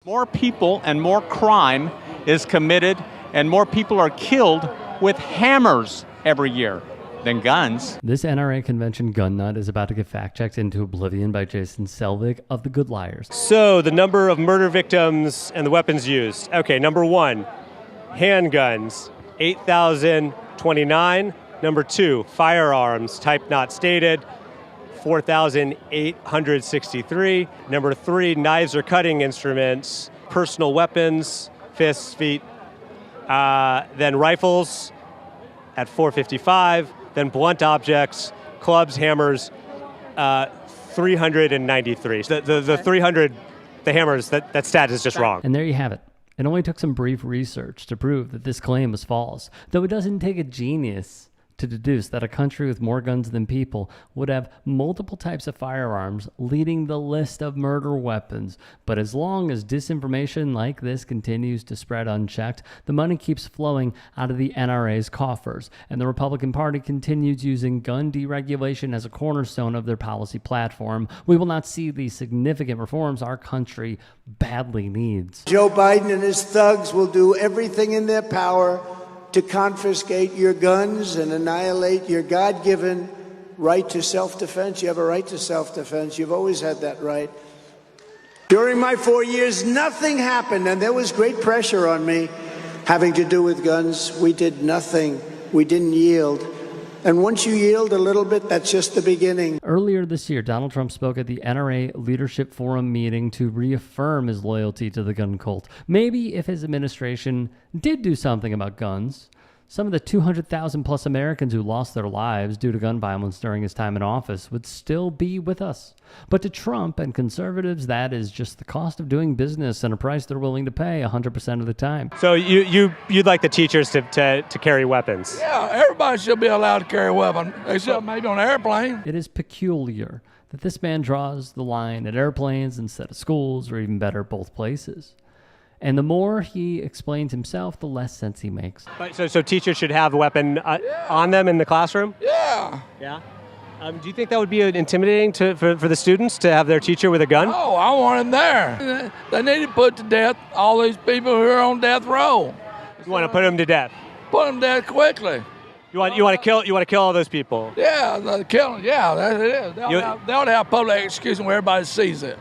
More people and more crime is committed, and more people are killed with hammers every year than guns. This NRA convention gun nut is about to get fact-checked into oblivion by Jason Selvig of The Good Liars. So, the number of murder victims and the weapons used. Okay, number one, handguns, 8,029. Number two, firearms, type not stated, 4,863. Number three, knives or cutting instruments, personal weapons, fists, feet. Then rifles at 455. Then blunt objects, clubs, hammers, 393. The 300, the hammers, that stat is just wrong. And there you have it. It only took some brief research to prove that this claim was false, though it doesn't take a genius to deduce that a country with more guns than people would have multiple types of firearms leading the list of murder weapons. But as long as disinformation like this continues to spread unchecked, the money keeps flowing out of the NRA's coffers, and the Republican Party continues using gun deregulation as a cornerstone of their policy platform. We will not see the significant reforms our country badly needs. Joe Biden and his thugs will do everything in their power to confiscate your guns and annihilate your God-given right to self-defense. You have a right to self-defense. You've always had that right. During my 4 years, nothing happened, and there was great pressure on me having to do with guns. We did nothing. We didn't yield. And once you yield a little bit, that's just the beginning. Earlier this year, Donald Trump spoke at the NRA Leadership Forum meeting to reaffirm his loyalty to the gun cult. Maybe if his administration did do something about guns, some of the 200,000 plus Americans who lost their lives due to gun violence during his time in office would still be with us. But to Trump and conservatives, that is just the cost of doing business and a price they're willing to pay 100% of the time. So you'd like the teachers to carry weapons? Yeah, everybody should be allowed to carry a weapon, except maybe on an airplane. It is peculiar that this man draws the line at airplanes instead of schools, or even better, both places. And the more he explains himself, the less sense he makes. So teachers should have a weapon on them in the classroom? Yeah. Yeah. Do you think that would be intimidating for the students to have their teacher with a gun? Oh, I want him there. They need to put to death all these people who are on death row. You want to put them to death? Put them to death quickly. You want to kill all those people? Yeah, kill them. Yeah, that it is. They ought to have public execution where everybody sees it.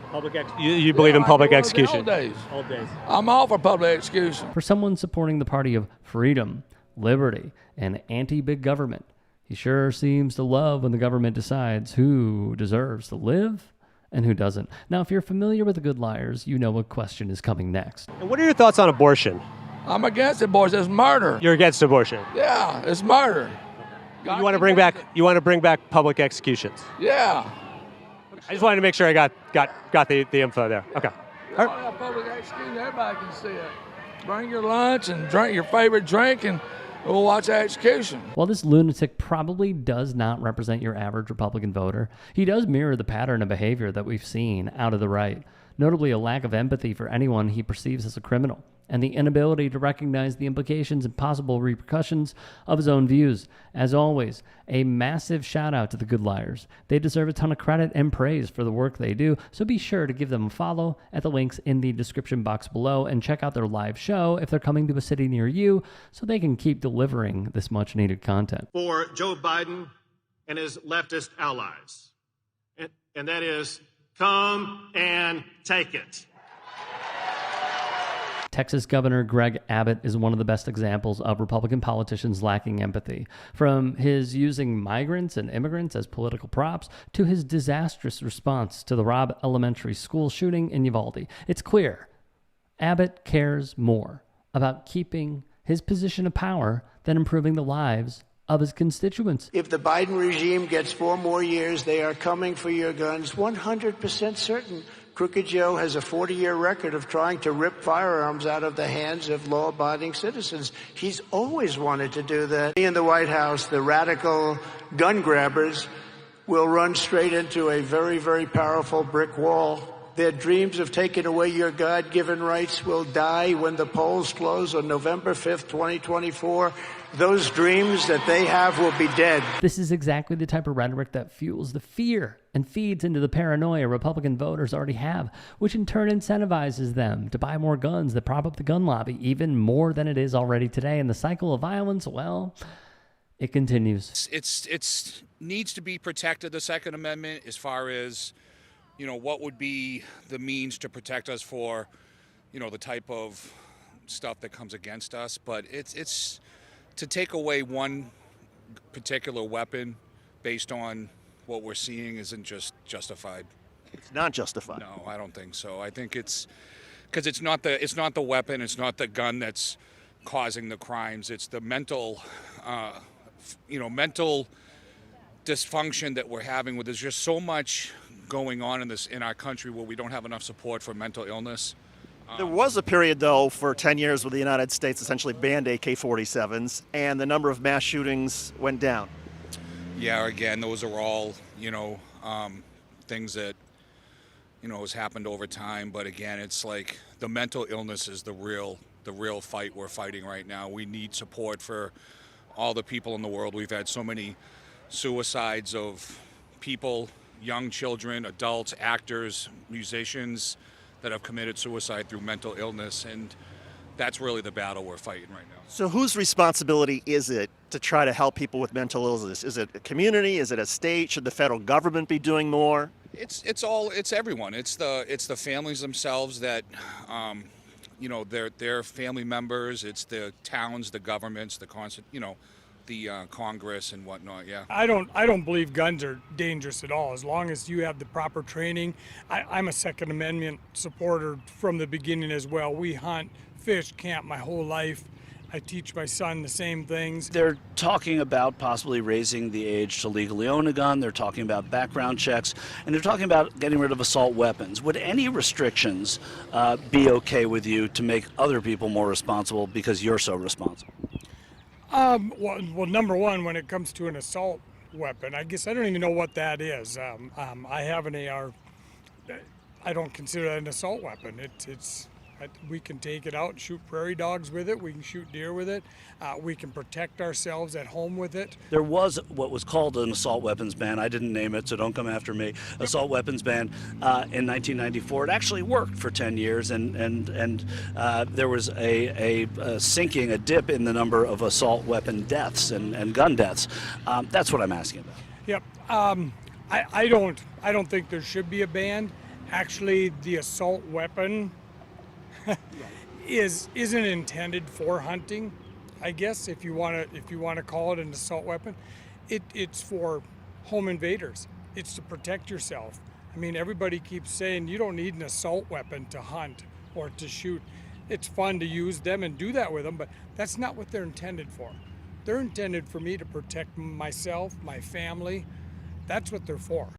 You believe in public execution? Old days. Old days. I'm all for public execution. For someone supporting the party of freedom, liberty, and anti-big government, he sure seems to love when the government decides who deserves to live and who doesn't. Now, if you're familiar with The Good Liars, you know what question is coming next. And what are your thoughts on abortion? I'm against abortion. It's murder. You're against abortion? Yeah, it's murder. You want to bring back public executions? Yeah. I just wanted to make sure I got the info there. Okay. All right. Public execution, everybody can see it. Bring your lunch and drink your favorite drink, and we'll watch the execution. While this lunatic probably does not represent your average Republican voter, he does mirror the pattern of behavior that we've seen out of the right, notably a lack of empathy for anyone he perceives as a criminal, and the inability to recognize the implications and possible repercussions of his own views. As always, a massive shout out to The Good Liars. They deserve a ton of credit and praise for the work they do, so be sure to give them a follow at the links in the description box below, and check out their live show if they're coming to a city near you, so they can keep delivering this much needed content. For Joe Biden and his leftist allies, and that is, come and take it. Texas Governor Greg Abbott is one of the best examples of Republican politicians lacking empathy. From his using migrants and immigrants as political props to his disastrous response to the Robb Elementary School shooting in Uvalde, it's clear Abbott cares more about keeping his position of power than improving the lives of his constituents. If the Biden regime gets 4 more years, they are coming for your guns, 100% certain. Crooked Joe has a 40-year record of trying to rip firearms out of the hands of law-abiding citizens. He's always wanted to do that. In the White House, the radical gun grabbers will run straight into a very, very powerful brick wall. Their dreams of taking away your God-given rights will die when the polls close on November 5th, 2024. Those dreams that they have will be dead. This is exactly the type of rhetoric that fuels the fear and feeds into the paranoia Republican voters already have, which in turn incentivizes them to buy more guns that prop up the gun lobby even more than it is already today. And the cycle of violence, well, it continues. It's needs to be protected, the Second Amendment, as far as, what would be the means to protect us for, the type of stuff that comes against us. But it's to take away one particular weapon based on what we're seeing isn't just justified. It's not justified. No, I don't think so. I think it's because it's not the weapon, it's not the gun that's causing the crimes. It's the mental, mental dysfunction that we're having. With there's just so much going on in our country where we don't have enough support for mental illness. There was a period, though, for 10 years where the United States essentially banned AK-47s, and the number of mass shootings went down. Yeah, again, those are all, things that, has happened over time. But again, it's like the mental illness is the real fight we're fighting right now. We need support for all the people in the world. We've had so many suicides of people, young children, adults, actors, musicians that have committed suicide through mental illness, and that's really the battle we're fighting right now. So whose responsibility is it to try to help people with mental illness? Is it a community? Is it a state? Should the federal government be doing more? It's everyone. It's the families themselves that, their family members. It's the towns, the governments, the Congress and whatnot. Yeah. I don't believe guns are dangerous at all as long as you have the proper training. I'm a Second Amendment supporter from the beginning as well. We hunt, fish, camp my whole life. I teach my son the same things. They're talking about possibly raising the age to legally own a gun. They're talking about background checks, and they're talking about getting rid of assault weapons. Would any restrictions be okay with you to make other people more responsible because you're so responsible? Well, number one, when it comes to an assault weapon, I guess I don't even know what that is. I have an AR. I don't consider that an assault weapon. We can take it out and shoot prairie dogs with it. We can shoot deer with it. We can protect ourselves at home with it. There was what was called an assault weapons ban. I didn't name it, so don't come after me. Assault weapons ban in 1994. It actually worked for 10 years, and there was a sinking, a dip in the number of assault weapon deaths and gun deaths. That's what I'm asking about. Yep. I don't think there should be a ban. Actually, the assault weapon isn't intended for hunting, I guess, if you want to call it an assault weapon. It's for home invaders. It's to protect yourself. I mean, everybody keeps saying you don't need an assault weapon to hunt or to shoot. It's fun to use them and do that with them, but that's not what they're intended for. They're intended for me to protect myself, my family. That's what they're for.